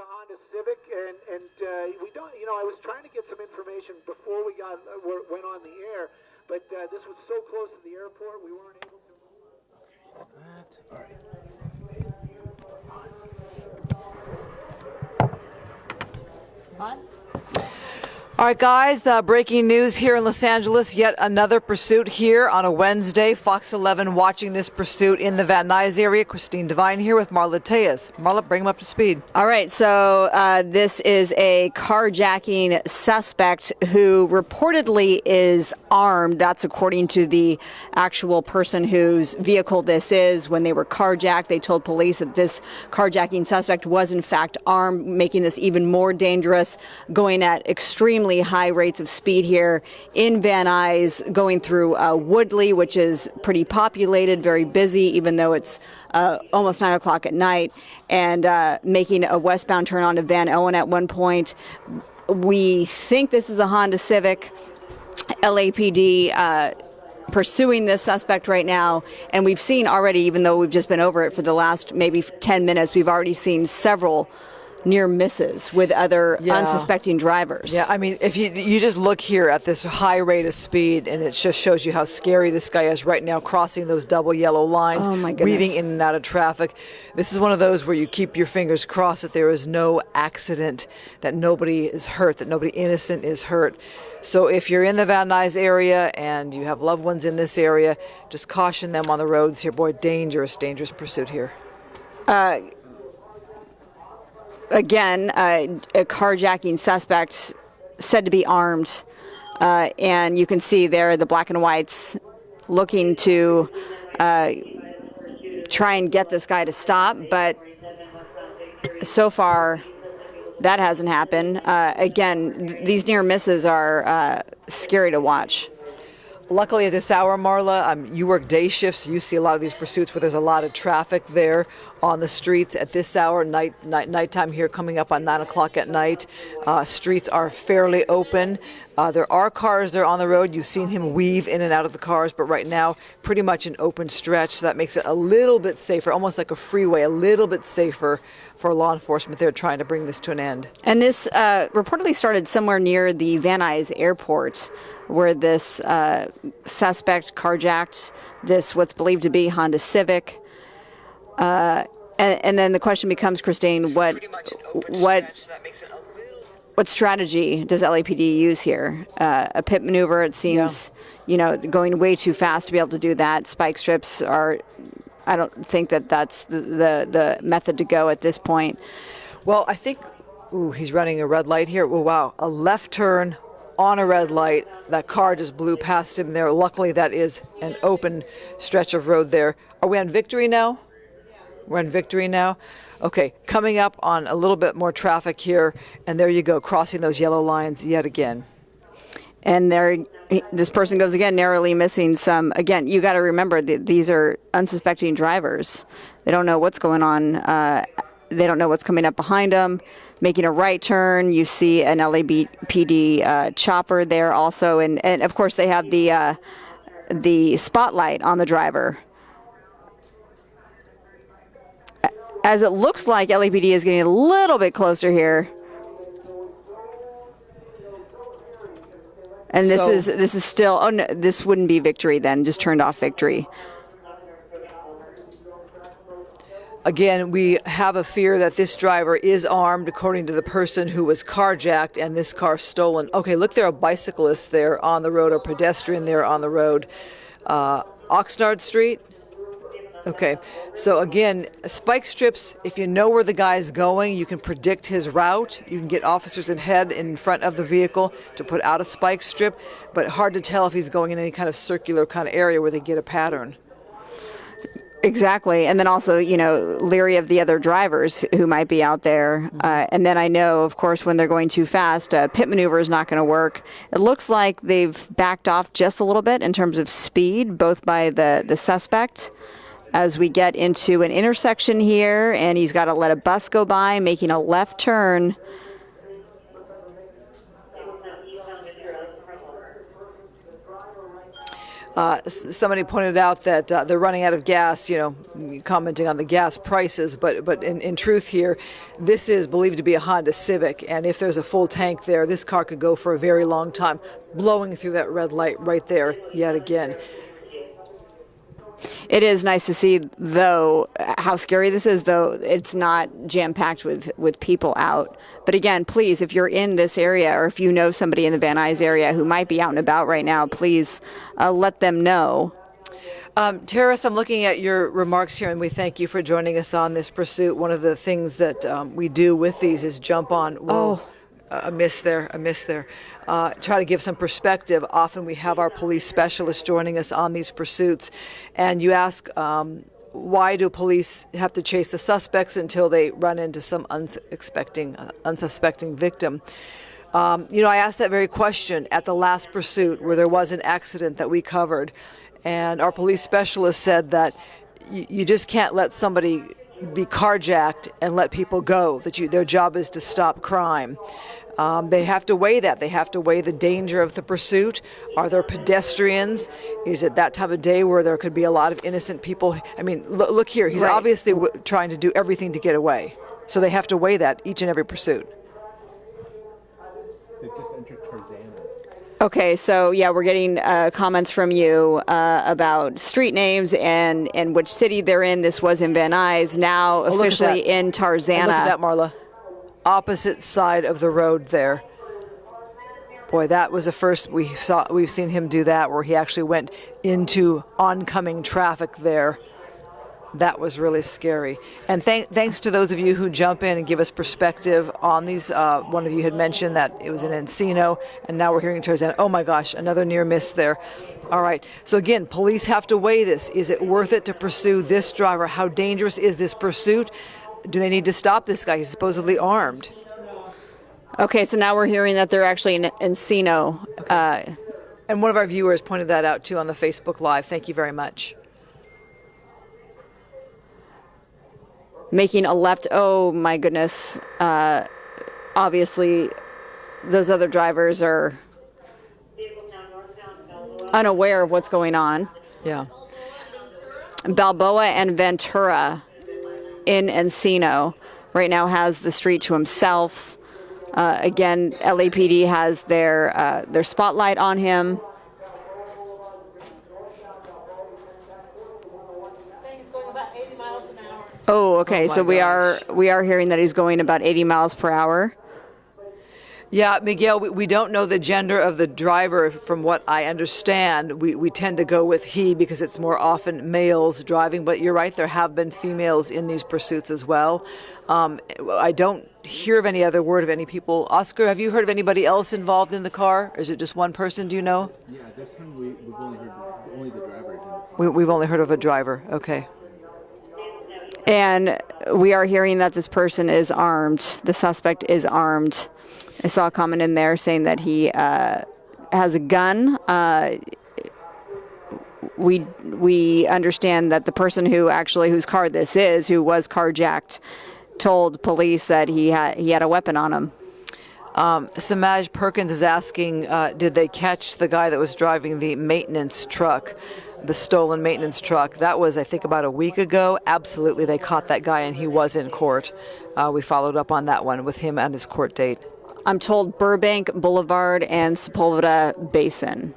the Honda Civic, and we don't. I was trying to get some information before we went on the air, but this was so close to the airport, we weren't able to. All right. On? All right, guys, breaking news here in Los Angeles. Yet another pursuit here on a Wednesday. Fox 11 watching this pursuit in the Van Nuys area. Christine Devine here with Marla Tejas. Marla, bring them up to speed. All right, so this is a carjacking suspect who reportedly is armed. That's according to the actual person whose vehicle this is. When they were carjacked, they told police that this carjacking suspect was in fact armed, making this even more dangerous, going at extremely high rates of speed here in Van Nuys, going through Woodley, which is pretty populated, very busy, even though it's almost 9 o'clock at night, and making a westbound turn onto Van Owen at one point. We think this is a Honda Civic. LAPD pursuing this suspect right now, and we've seen already, even though we've just been over it for the last maybe 10 minutes, we've already seen several near misses with other unsuspecting drivers. Yeah, I mean, if you just look here at this high rate of speed, and it just shows you how scary this guy is right now, crossing those double yellow lines, weaving in and out of traffic. This is one of those where you keep your fingers crossed that there is no accident, that nobody is hurt, that nobody innocent is hurt. So if you're in the Van Nuys area and you have loved ones in this area, just caution them on the roads here. Boy, dangerous pursuit here. Again, a carjacking suspect said to be armed, and you can see there the black and whites looking to try and get this guy to stop, but so far that hasn't happened. Again, these near misses are scary to watch. Luckily at this hour, Marla, you work day shifts. You see a lot of these pursuits where there's a lot of traffic there on the streets at this hour, nighttime here, coming up on 9 o'clock at night. Streets are fairly open. There are cars there on the road. You've seen him weave in and out of the cars, but right now, pretty much an open stretch. So that makes it a little bit safer, almost like a freeway, a little bit safer for law enforcement. They're trying to bring this to an end. And this reportedly started somewhere near the Van Nuys airport, where this suspect carjacked this what's believed to be Honda Civic. And then the question becomes, Christine, what strategy does LAPD use here? A pit maneuver, it seems, going way too fast to be able to do that. Spike strips are, I don't think that's the method to go at this point. Well, I think, he's running a red light here. Oh, wow, a left turn on a red light. That car just blew past him there. Luckily, that is an open stretch of road there. Are we on Victory now? We're on Victory now. Okay, coming up on a little bit more traffic here, and there you go, crossing those yellow lines yet again. And there, this person goes again, narrowly missing some. Again, you got to remember that these are unsuspecting drivers. They don't know what's going on. They don't know what's coming up behind them. Making a right turn, you see an LAPD chopper there also, and of course they have the spotlight on the driver. As it looks like LAPD is getting a little bit closer here. And this is still, oh no, this wouldn't be Victory then, just turned off Victory. Again, we have a fear that this driver is armed, according to the person who was carjacked and this car stolen. Okay, look, there are bicyclists there on the road, or pedestrian there on the road. Oxnard Street. Okay, so again, spike strips, if you know where the guy's going, you can predict his route. You can get officers ahead in front of the vehicle to put out a spike strip, but hard to tell if he's going in any kind of circular kind of area where they get a pattern. Exactly. And then also, leery of the other drivers who might be out there. And then I know, of course, when they're going too fast, pit maneuver is not going to work. It looks like they've backed off just a little bit in terms of speed, both by the suspect, as we get into an intersection here, and he's got to let a bus go by, making a left turn. Somebody pointed out that they're running out of gas, commenting on the gas prices, but in truth here, this is believed to be a Honda Civic, and if there's a full tank there, this car could go for a very long time, blowing through that red light right there yet again. It is nice to see, though, how scary this is, though it's not jam-packed with people out. But again, please, if you're in this area or if you know somebody in the Van Nuys area who might be out and about right now, please let them know. Terrace, I'm looking at your remarks here, and we thank you for joining us on this pursuit. One of the things that we do with these is jump on. Whoa. A miss there. Try to give some perspective. Often we have our police specialists joining us on these pursuits, and you ask, why do police have to chase the suspects until they run into some unsuspecting victim? I asked that very question at the last pursuit where there was an accident that we covered, and our police specialist said that you just can't let somebody be carjacked and let people go, that their job is to stop crime. They have to weigh that. They have to weigh the danger of the pursuit. Are there pedestrians? Is it that time of day where there could be a lot of innocent people? I mean, look here. He's obviously trying to do everything to get away. So they have to weigh that each and every pursuit. They've just entered Tarzana. Okay, so yeah, we're getting comments from you about street names and which city they're in. This was in Van Nuys, now officially in Tarzana. Look at that, Marla. Opposite side of the road there. Boy, that was the first we've seen him do that, where he actually went into oncoming traffic there. That was really scary. And thanks to those of you who jump in and give us perspective on these. One of you had mentioned that it was in Encino, and now we're hearing Tarzana. Oh my gosh, another near miss there. All right. So again, police have to weigh this. Is it worth it to pursue this driver? How dangerous is this pursuit? Do they need to stop this guy? He's supposedly armed. Okay, so now we're hearing that they're actually in Encino. Okay. And one of our viewers pointed that out too on the Facebook Live. Thank you very much. Making a left. Oh my goodness. Obviously, those other drivers are unaware of what's going on. Yeah. Balboa and Ventura in Encino right now has the street to himself. Again, LAPD has their spotlight on him. Oh, okay. So we are hearing that he's going about 80 miles per hour. Yeah, Miguel, we don't know the gender of the driver. From what I understand, we tend to go with he because it's more often males driving. But you're right, there have been females in these pursuits as well. I don't hear of any other word of any people. Oscar, have you heard of anybody else involved in the car? Or is it just one person, do you know? Yeah, this time we've only heard only the drivers. We've only heard of a driver. Okay. And we are hearing that this person is armed. The suspect is armed. I saw a comment in there saying that he has a gun. We understand that the person whose car this is, who was carjacked, told police that he had a weapon on him. Samaj Perkins is asking, did they catch the guy that was driving the maintenance truck, the stolen maintenance truck? That was, I think, about a week ago. Absolutely, they caught that guy, and he was in court. We followed up on that one with him and his court date. I'm told Burbank Boulevard and Sepulveda Basin.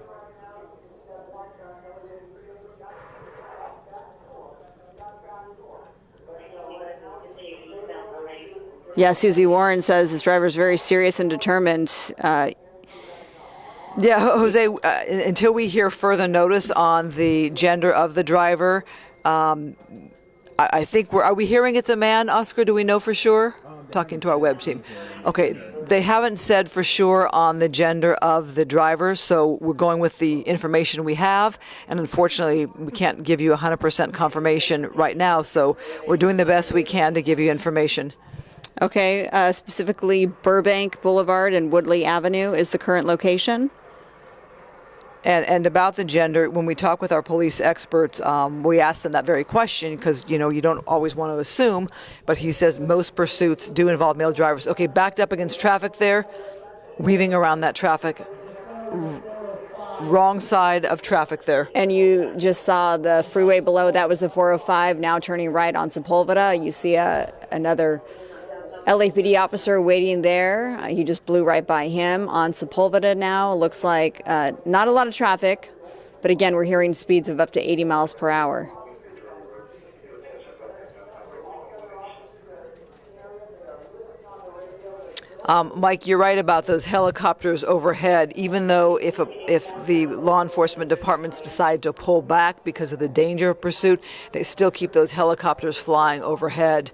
Yeah, Susie Warren says this driver is very serious and determined. Yeah, Jose, until we hear further notice on the gender of the driver, I think are we hearing it's a man, Oscar? Do we know for sure? Talking to our web team. Okay, they haven't said for sure on the gender of the driver, so we're going with the information we have, and unfortunately we can't give you 100% confirmation right now, so we're doing the best we can to give you information. Okay, specifically Burbank Boulevard and Woodley Avenue is the current location. And about the gender, when we talk with our police experts, we ask them that very question because, you don't always want to assume, but he says most pursuits do involve male drivers. Okay, backed up against traffic there, weaving around that traffic wrong side of traffic there. And you just saw the freeway below. That was the 405, now turning right on Sepulveda. You see another LAPD officer waiting there. He just blew right by him on Sepulveda now. Looks like not a lot of traffic, but again, we're hearing speeds of up to 80 miles per hour. Mike, you're right about those helicopters overhead. Even though if the law enforcement departments decide to pull back because of the danger of pursuit, they still keep those helicopters flying overhead.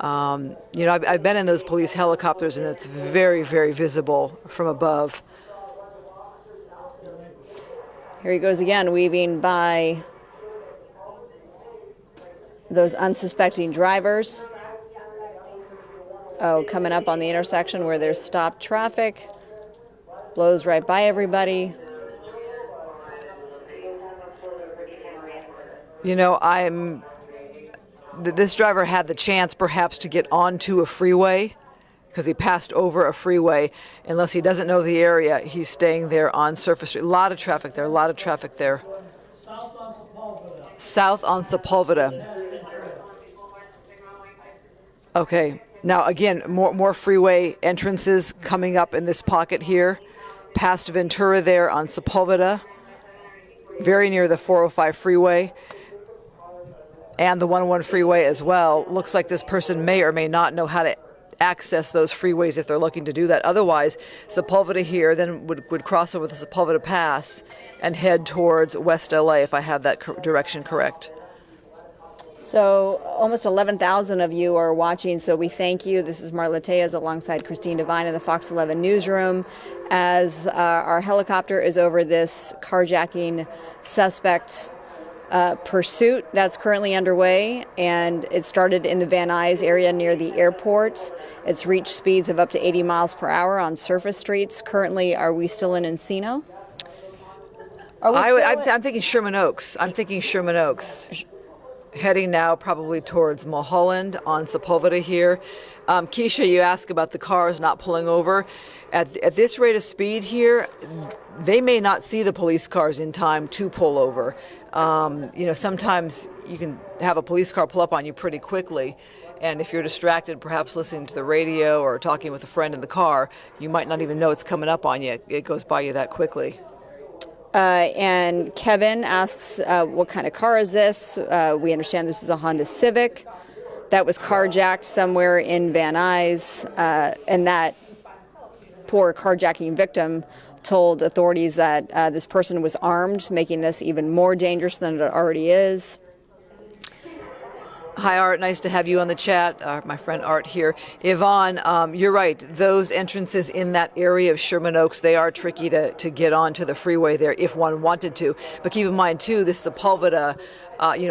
I've been in those police helicopters, and it's very, very visible from above. Here he goes again, weaving by those unsuspecting drivers. Oh, coming up on the intersection where there's stopped traffic. Blows right by everybody. This driver had the chance perhaps to get onto a freeway because he passed over a freeway. Unless he doesn't know the area, he's staying there on Surface Street. A lot of traffic there, South on Sepulveda. Okay. Now, again, more freeway entrances coming up in this pocket here. Past Ventura there on Sepulveda, very near the 405 freeway and the 101 freeway as well. Looks like this person may or may not know how to access those freeways if they're looking to do that. Otherwise, Sepulveda here then would cross over the Sepulveda Pass and head towards West LA, if I have that direction correct. So almost 11,000 of you are watching, so we thank you. This is Marla Tejas alongside Christine Devine in the Fox 11 newsroom as our helicopter is over this carjacking suspect pursuit that's currently underway, and it started in the Van Nuys area near the airport. It's reached speeds of up to 80 miles per hour on surface streets. Currently, are we still in Encino? I'm thinking Sherman Oaks. Heading now probably towards Mulholland on Sepulveda here. Keisha, you asked about the cars not pulling over. At this rate of speed here, they may not see the police cars in time to pull over. Sometimes you can have a police car pull up on you pretty quickly. And if you're distracted, perhaps listening to the radio or talking with a friend in the car, you might not even know it's coming up on you. It goes by you that quickly. And Kevin asks, what kind of car is this? We understand this is a Honda Civic that was carjacked somewhere in Van Nuys, and that poor carjacking victim told authorities that this person was armed, making this even more dangerous than it already is. Hi, Art. Nice to have you on the chat. My friend Art here. Yvonne, you're right. Those entrances in that area of Sherman Oaks, they are tricky to get onto the freeway there if one wanted to. But keep in mind, too, this Sepulveda,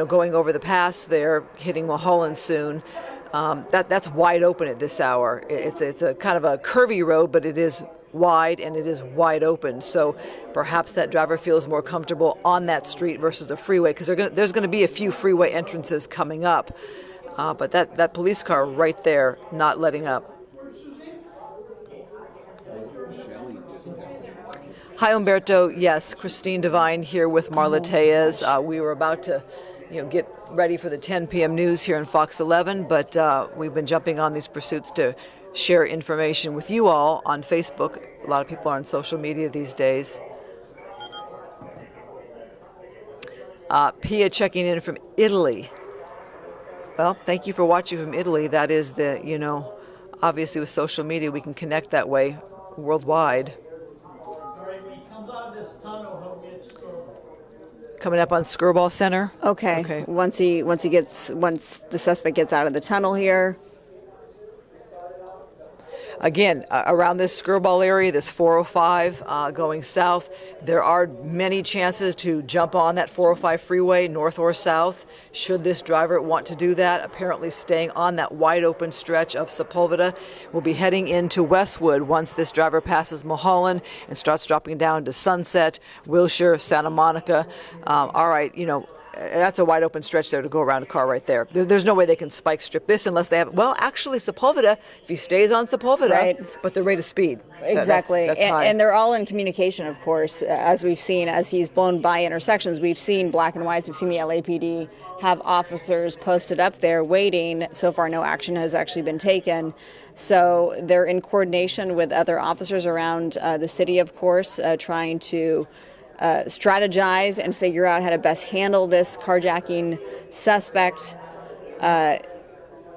going over the pass there, hitting Mulholland soon, that's wide open at this hour. It's a kind of a curvy road, but it is wide and it is wide open, so perhaps that driver feels more comfortable on that street versus a freeway, because there's going to be a few freeway entrances coming up, but that police car right there not letting up. Hi, Umberto. Yes, Christine Devine here with Marla Tejas. We were about to get ready for the 10 p.m. news here in Fox 11, but we've been jumping on these pursuits to share information with you all on Facebook. A lot of people are on social media these days. Pia checking in from Italy. Well, thank you for watching from Italy. That is obviously with social media, we can connect that way worldwide. Coming up on Skirball Center. Okay. Once the suspect gets out of the tunnel here. Again, around this Skirball area, this 405 going south, there are many chances to jump on that 405 freeway, north or south, should this driver want to do that. Apparently staying on that wide open stretch of Sepulveda. We'll be heading into Westwood once this driver passes Mulholland and starts dropping down to Sunset, Wilshire, Santa Monica. All right, that's a wide open stretch there to go around a car right there. There's no way they can spike strip this unless they have, well, actually Sepulveda, if he stays on Sepulveda, Right. but the rate of speed. Exactly. That's high. And they're all in communication, of course, as we've seen, as he's blown by intersections. We've seen black and whites. We've seen the LAPD have officers posted up there waiting. So far, no action has actually been taken. So they're in coordination with other officers around the city, of course, trying to strategize and figure out how to best handle this carjacking suspect.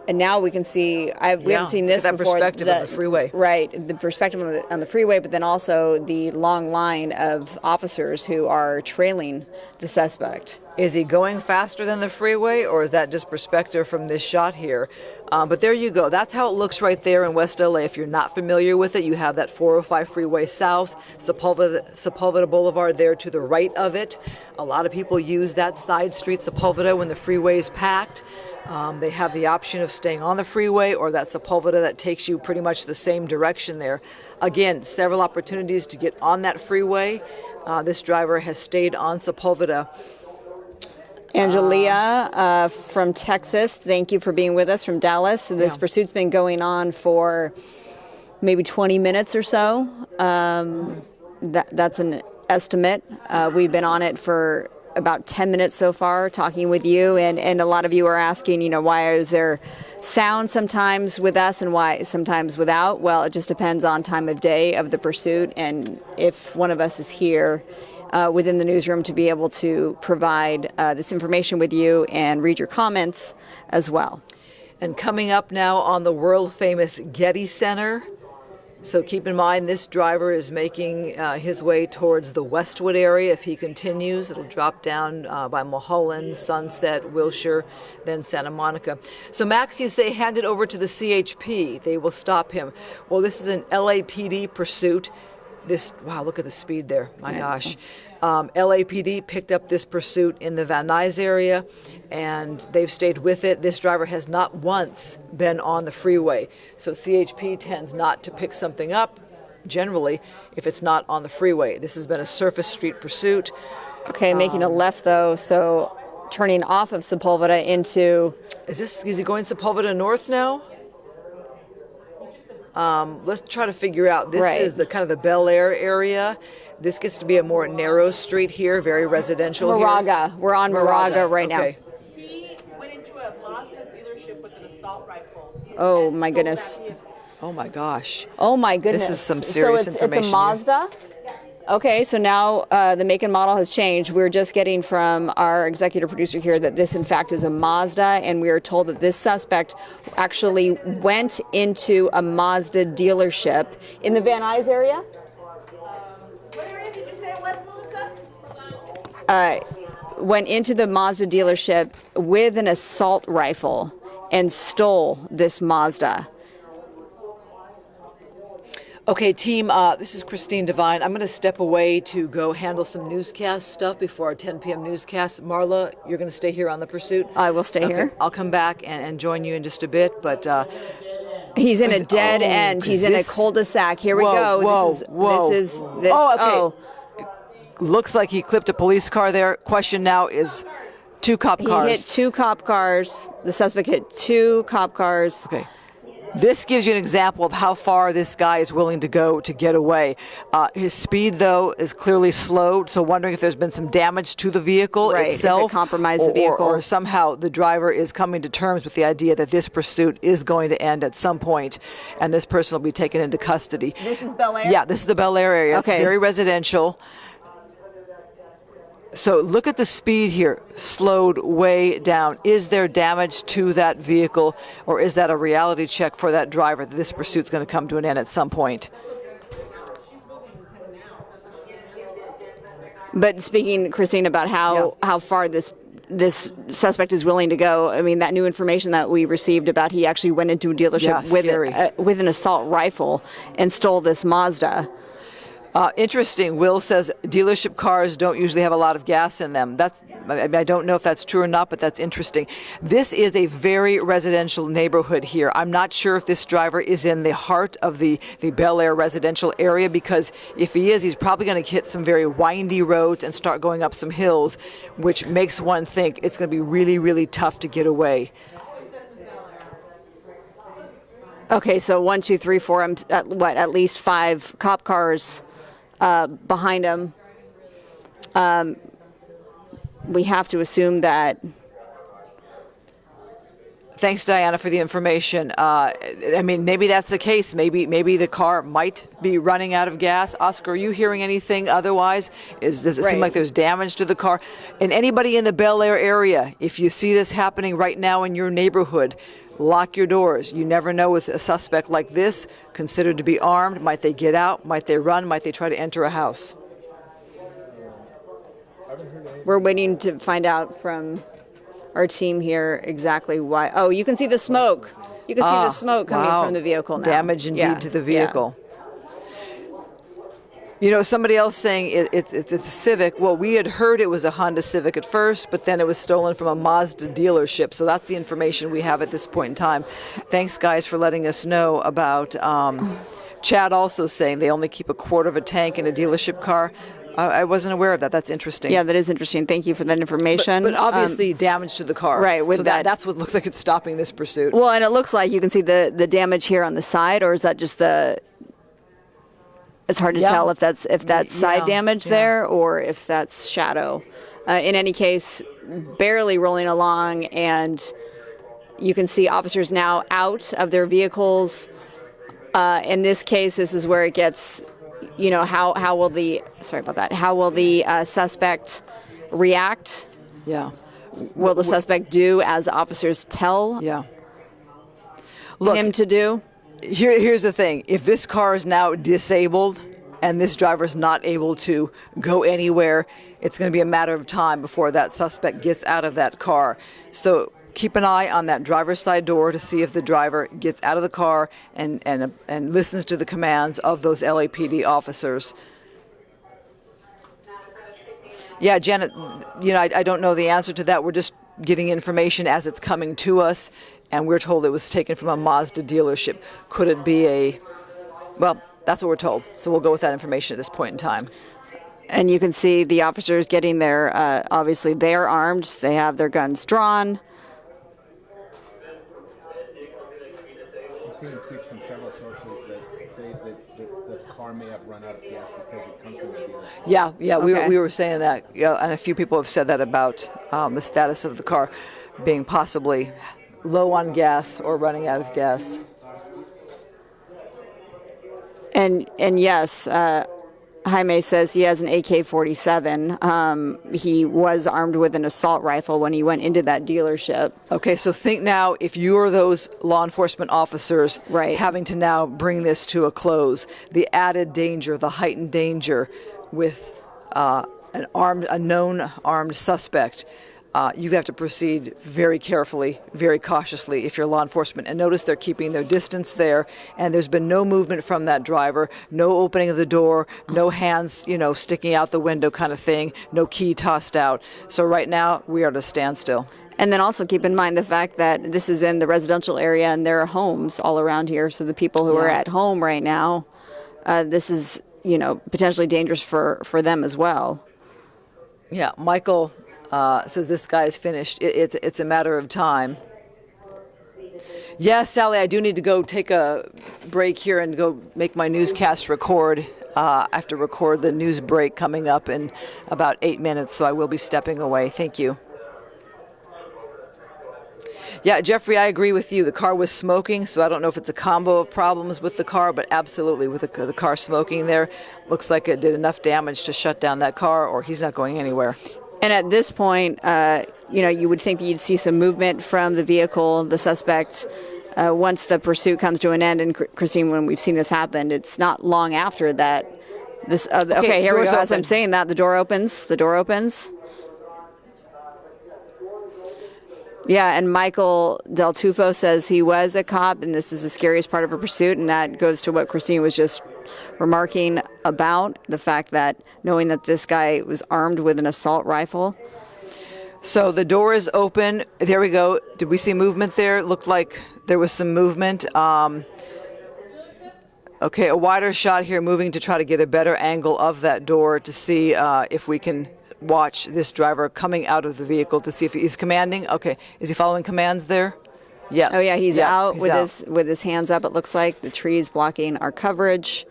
And now we can see, we haven't seen this that before. Perspective of the freeway. Right, the perspective on the freeway, but then also the long line of officers who are trailing the suspect. Is he going faster than the freeway, or is that just perspective from this shot here? But there you go. That's how it looks right there in West LA. If you're not familiar with it, you have that 405 freeway south, Sepulveda Boulevard there to the right of it. A lot of people use that side street, Sepulveda, when the freeway is packed. They have the option of staying on the freeway or that Sepulveda that takes you pretty much the same direction there. Again, several opportunities to get on that freeway. This driver has stayed on Sepulveda. Angelia from Texas, thank you for being with us from Dallas. This pursuit's been going on for maybe 20 minutes or so. That's an estimate. We've been on it for about 10 minutes so far, talking with you, and a lot of you are asking, why is there sound sometimes with us and why sometimes without? Well, it just depends on time of day of the pursuit, and if one of us is here within the newsroom to be able to provide this information with you and read your comments as well. And coming up now on the world-famous Getty Center. So keep in mind, this driver is making his way towards the Westwood area. If he continues, it'll drop down by Mulholland, Sunset, Wilshire, then Santa Monica. So Max, you say hand it over to the CHP. They will stop him. Well, this is an LAPD pursuit. Wow, look at the speed there. My gosh. LAPD picked up this pursuit in the Van Nuys area, and they've stayed with it. This driver has not once been on the freeway. So CHP tends not to pick something up, generally, if it's not on the freeway. This has been a surface street pursuit. Okay, making a left, though, so turning off of Sepulveda into... Is he going Sepulveda North now? Let's try to figure out. This is the kind of the Bel Air area. This gets to be a more narrow street here, very residential Moraga. here. We're on Moraga right now. He went into a Mazda dealership with an assault rifle. Oh, my goodness. Oh, my gosh. Oh, my goodness. This is some serious information. It's a Mazda? Okay, so now the make and model has changed. We're just getting from our executive producer here that this, in fact, is a Mazda, and we are told that this suspect actually went into a Mazda dealership in the Van Nuys area. What area did you say it was, Melissa? Went into the Mazda dealership with an assault rifle and stole this Mazda. Okay, team, this is Christine Devine. I'm going to step away to go handle some newscast stuff before our 10 p.m. newscast. Marla, you're going to stay here on the pursuit? I will stay here. I'll come back and join you in just a bit, but... He's in a dead end. He's in a cul-de-sac. Here we go. This is Looks like he clipped a police car there. Question now is 2 cop cars. He hit 2 cop cars. The suspect hit 2 cop cars. Okay. This gives you an example of how far this guy is willing to go to get away. His speed, though, is clearly slowed, so wondering if there's been some damage to the vehicle itself. If it compromised the vehicle. Or somehow the driver is coming to terms with the idea that this pursuit is going to end at some point, and this person will be taken into custody. This is Bel Air? Yeah, this is the Bel Air area. Okay. It's very residential. So look at the speed here, slowed way down. Is there damage to that vehicle, or is that a reality check for that driver that this pursuit's going to come to an end at some point? But speaking, Christine, about how far this suspect is willing to go, I mean, that new information that we received about he actually went into a dealership with an assault rifle and stole this Mazda. Interesting. Will says dealership cars don't usually have a lot of gas in them. I don't know if that's true or not, but that's interesting. This is a very residential neighborhood here. I'm not sure if this driver is in the heart of the Bel Air residential area, because if he is, he's probably going to hit some very windy roads and start going up some hills, which makes one think it's going to be really, really tough to get away. Okay, so 1, 2, 3, 4. At least 5 cop cars behind him. We have to assume that. Thanks, Diana, for the information. I mean, maybe that's the case. Maybe the car might be running out of gas. Oscar, are you hearing anything otherwise? Does it seem like there's damage to the car? And anybody in the Bel Air area, if you see this happening right now in your neighborhood, lock your doors. You never know with a suspect like this, considered to be armed. Might they get out? Might they run? Might they try to enter a house? We're waiting to find out from our team here exactly why. Oh, you can see the smoke. You can see the smoke coming from the vehicle now. Damage indeed to the vehicle. You know, somebody else saying it's a Civic. Well, we had heard it was a Honda Civic at first, but then it was stolen from a Mazda dealership. So that's the information we have at this point in time. Thanks, guys, for letting us know about Chad also saying they only keep a quarter of a tank in a dealership car. I wasn't aware of that. That's interesting. Yeah, that is interesting. Thank you for that information. But obviously damage to the car. Right. With so that's what looks like it's stopping this pursuit. Well, and it looks like you can see the damage here on the side, or is that just the... It's hard to tell if that's side damage there or if that's shadow. In any case, barely rolling along, and you can see officers now out of their vehicles. In this case, this is where it gets, you know, how will the suspect react? Yeah. Will the suspect do as officers tell him to do? Here's the thing. If this car is now disabled and this driver is not able to go anywhere, it's going to be a matter of time before that suspect gets out of that car. So keep an eye on that driver's side door to see if the driver gets out of the car and listens to the commands of those LAPD officers. Yeah, Janet, you know, I don't know the answer to that. We're just getting information as it's coming to us, and we're told it was taken from a Mazda dealership. Could it be well, that's what we're told. So we'll go with that information at this point in time. And you can see the officers getting there. Obviously, they're armed. They have their guns drawn. I've seen tweets from several sources that say that the car may have run out of gas because it comes from a dealer. Yeah, we were saying that, and a few people have said that about the status of the car being possibly low on gas or running out of gas. And yes, Jaime says he has an AK-47. He was armed with an assault rifle when he went into that dealership. Okay, so think now if you're those law enforcement officers having to now bring this to a close, the added danger, the heightened danger with a known armed suspect. You have to proceed very carefully, very cautiously if you're law enforcement. And notice they're keeping their distance there, and there's been no movement from that driver, no opening of the door, no hands, sticking out the window kind of thing, no key tossed out. So right now, we are at a standstill. And then also keep in mind the fact that this is in the residential area and there are homes all around here. So the people who are at home right now, this is, potentially dangerous for them as well. Yeah, Michael says this guy is finished. It's a matter of time. Yeah, Sally, I do need to go take a break here and go make my newscast record. I have to record the news break coming up in about 8 minutes, so I will be stepping away. Thank you. Yeah, Jeffrey, I agree with you. The car was smoking, so I don't know if it's a combo of problems with the car, but absolutely with the car smoking there, looks like it did enough damage to shut down that car, or he's not going anywhere. And at this point, you would think that you'd see some movement from the vehicle, the suspect, once the pursuit comes to an end. And Christine, when we've seen this happen, it's not long after that. This okay, here we go. As I'm saying that, the door opens. The door opens. Yeah, and Michael Del Tufo says he was a cop, and this is the scariest part of a pursuit, and that goes to what Christine was just remarking about the fact that knowing that this guy was armed with an assault rifle. So the door is open. There we go. Did we see movement there? It looked like there was some movement. Okay, a wider shot here, moving to try to get a better angle of that door to see if we can watch this driver coming out of the vehicle to see if he's commanding. Okay, is he following commands there? Yeah. Oh yeah, he's out with out. his hands up. It looks like the trees blocking our coverage.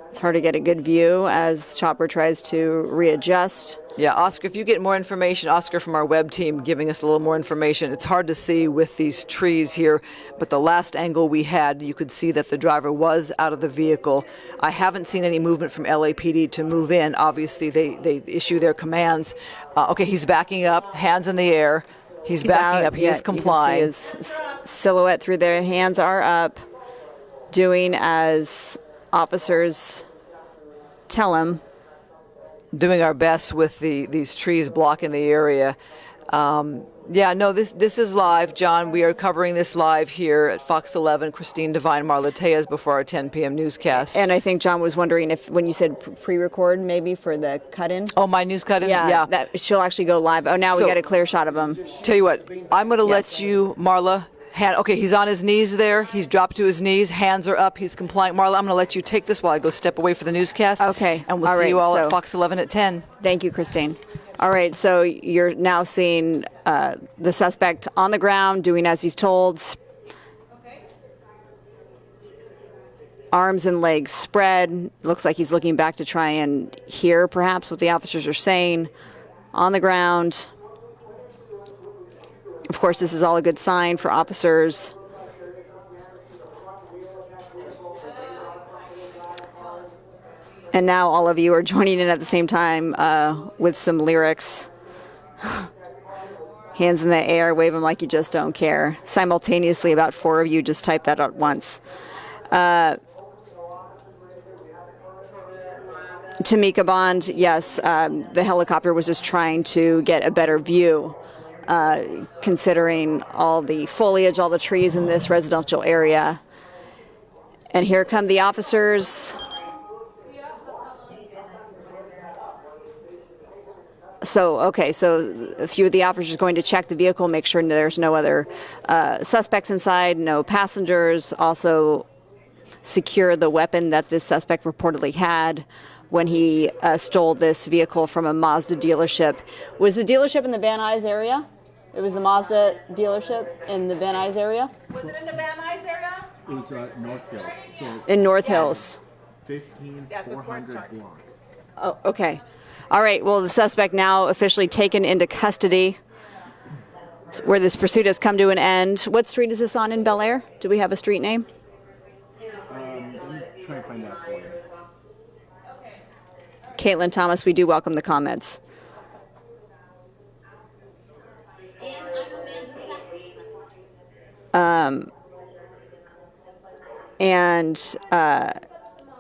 It's hard to get a good view as Chopper tries to readjust. Yeah, Oscar, if you get more information, Oscar from our web team giving us a little more information. It's hard to see with these trees here, but the last angle we had, you could see that the driver was out of the vehicle. I haven't seen any movement from LAPD to move in. Obviously, they issue their commands. Okay, he's backing up, hands in the air. He's backing out. up. He is complying. You can see his silhouette through there. Hands are up, doing as officers tell him. Doing our best with these trees blocking the area. Yeah, no, this is live, John. We are covering this live here at Fox 11. Christine Devine, Marla Tejas before our 10 p.m. newscast. And I think John was wondering if, when you said pre-record, maybe for the cut-in. Oh, my news cut-in? Yeah. That she'll actually go live. Oh, now we got a clear shot of him. Tell you what, I'm going to let you, Marla. Okay, he's on his knees there. He's dropped to his knees. Hands are up. He's compliant. Marla, I'm going to let you take this while I go step away for the newscast. Okay. And we'll see you all at Fox 11 at 10. Thank you, Christine. All right, so you're now seeing the suspect on the ground doing as he's told. Arms and legs spread. Looks like he's looking back to try and hear perhaps what the officers are saying. On the ground. Of course, this is all a good sign for officers. And now all of you are joining in at the same time with some lyrics. Hands in the air, wave them like you just don't care. Simultaneously, about 4 of you just typed that out once. Tamika Bond, yes, the helicopter was just trying to get a better view. Considering all the foliage, all the trees in this residential area. And here come the officers. So a few of the officers are going to check the vehicle, make sure there's no other suspects inside, no passengers. Also secure the weapon that this suspect reportedly had when he stole this vehicle from a Mazda dealership. Was the dealership in the Van Nuys area? It was the Mazda dealership in the Van Nuys area? Was it in the Van Nuys area? It was North Hills. So In North Hills. 15400 block. Oh, okay. All right, well, the suspect now officially taken into custody, where this pursuit has come to an end. What street is this on in Bel Air? Do we have a street name? Let me try and find out for you. Caitlin Thomas, we do welcome the comments. And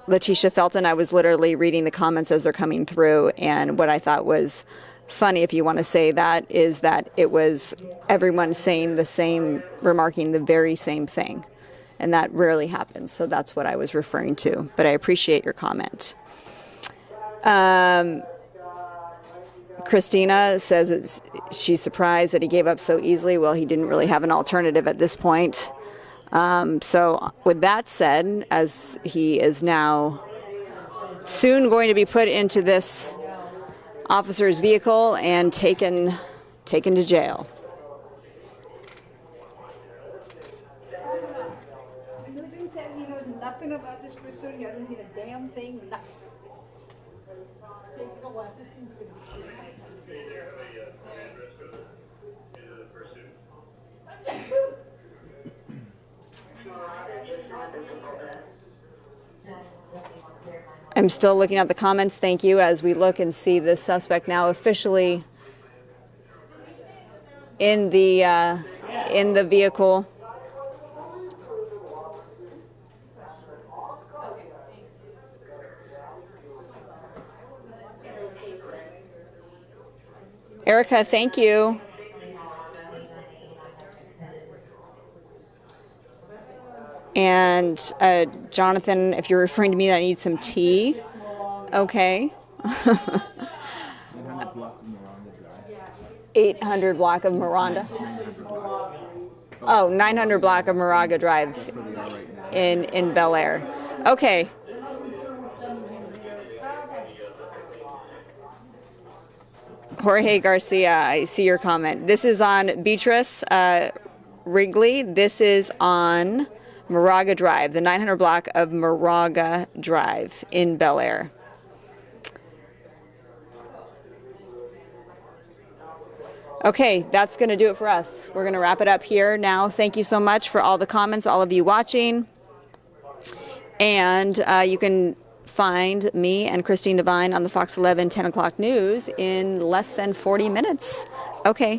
Letitia Felton, I was literally reading the comments as they're coming through, and what I thought was funny, if you want to say that, is that it was everyone saying the same, remarking the very same thing, and that rarely happens, so that's what I was referring to, but I appreciate your comment. Christina says she's surprised that he gave up so easily. Well, he didn't really have an alternative at this point. So with that said, as he is now soon going to be put into this officer's vehicle and taken to jail. Nobody says he knows nothing about this pursuit. He hasn't seen a damn thing. Nothing. I'm still looking at the comments. Thank you. As we look and see this suspect now officially in the vehicle. Erica, thank you. And Jonathan, if you're referring to me, that I need some tea. Okay. 800 block of Miranda. Oh, 900 block of Moraga Drive in Bel Air. Okay. Jorge Garcia, I see your comment. This is on Beatrice Wrigley. This is on Moraga Drive, the 900 block of Moraga Drive in Bel Air. Okay, that's going to do it for us. We're going to wrap it up here now. Thank you so much for all the comments, all of you watching. And you can find me and Christine Devine on the Fox 11 10 o'clock news in less than 40 minutes. Okay.